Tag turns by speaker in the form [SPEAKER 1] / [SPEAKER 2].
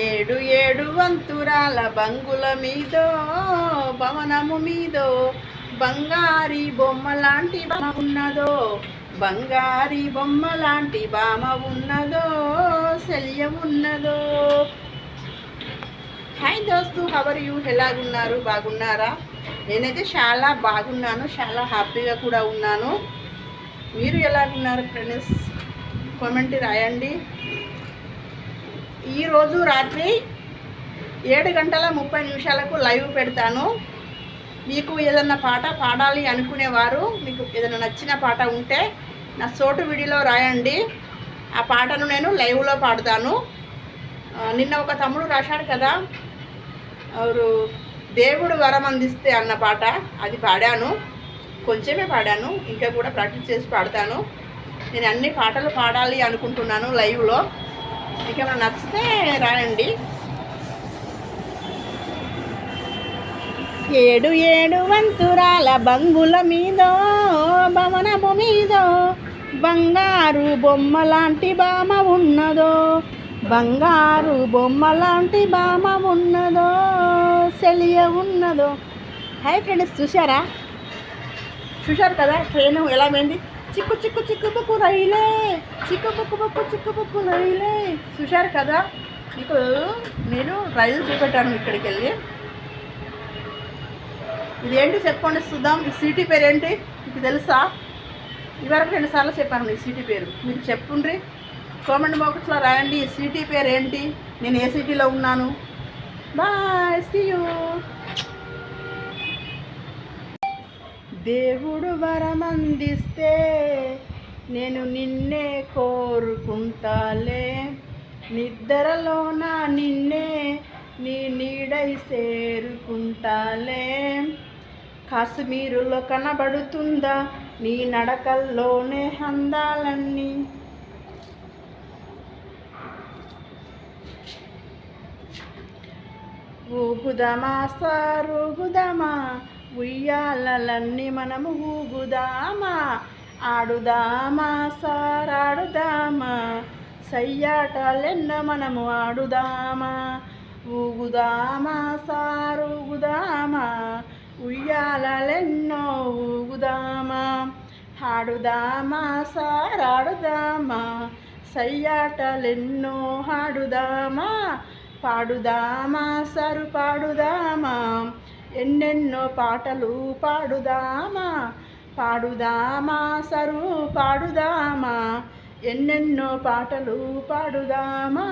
[SPEAKER 1] ఏడు ఏడు వంతురాల బంగుల మీదో భవనము మీదో బంగారి బొమ్మ లాంటి బామ ఉన్నదో, బంగారి బొమ్మ లాంటి బామ ఉన్నదో, శల్యం ఉన్నదో. హాయ్ దోస్తు, హవర్ యూ, ఎలాగున్నారు? బాగున్నారా? నేనైతే చాలా బాగున్నాను, చాలా హ్యాపీగా కూడా ఉన్నాను. మీరు ఎలాగున్నారు ఫ్రెండ్స్? కామెంట్ రాయండి. ఈరోజు రాత్రి 7:30 లైవ్ పెడతాను. మీకు ఏదన్నా పాట పాడాలి అనుకునేవారు, మీకు ఏదైనా నచ్చిన పాట ఉంటే నా సోటు వీడియోలో రాయండి. ఆ పాటను నేను లైవ్లో పాడతాను. నిన్న ఒక తమ్ముడు రాశాడు కదా, ఎవరు దేవుడు వరం అందిస్తే అన్న పాట, అది పాడాను. కొంచెమే పాడాను, ఇంకా కూడా ప్రాక్టీస్ చేసి పాడతాను. నేను అన్ని పాటలు పాడాలి అనుకుంటున్నాను లైవ్లో. మీకు ఏమైనా నచ్చితే రాయండి. ఏడు ఏడు వంతురాల బంగుల మీదో భవనము మీదో బంగారు బొమ్మ లాంటి బామ ఉన్నదో, బంగారు బొమ్మ లాంటి బామ ఉన్నదో, సెలియ ఉన్నదో. హాయ్ ఫ్రెండ్స్, చూశారు కదా ట్రైన్ ఎలా పోయింది? చిక్కు చిక్కు చిక్కు బుక్కు రైలే, చిక్కు బుక్కు బుక్కు చిక్కు బుక్కు రైలే. చూశారు కదా, మీకు నేను రైలు చూపెట్టాను ఇక్కడికి వెళ్ళి. ఇదేంటి చెప్పండి చూద్దాం. ఈ సిటీ పేరు ఏంటి మీకు తెలుసా? ఇవరకు 2 సార్లు చెప్పాను ఈ సిటీ పేరు. మీరు చెప్పుండ్రి, కామెంట్ బాక్స్లో రాయండి. ఈ సిటీ పేరు ఏంటి, నేను ఏ సిటీలో ఉన్నాను. Bye, see you. దేవుడు వరమందిస్తే నేను నిన్నే కోరుకుంటాలే, నిద్రలోన నిన్నే నీ నీడై చేరుకుంటాలే. కాశ్మీరులో కనబడుతుందా నీ నడకల్లోనే అందాలన్నీ. ఊగుదామా సారుగుదామా, ఉయ్యాలన్నీ మనము ఊగుదామా, ఆడుదామా సారాడుదామా, సయ్యాటలెన్నో మనము ఆడుదామా. ఊగుదామా సారుగుదామా, ఉయ్యాలెన్నో ఊగుదామా, ఆడుదామా సారాడుదామా, సయ్యాటలెన్నో ఆడుదామా. పాడుదామా సరు పాడుదామా, ఎన్నెన్నో పాటలు పాడుదామా, పాడుదామా సరు పాడుదామా, ఎన్నెన్నో పాటలు పాడుదామా.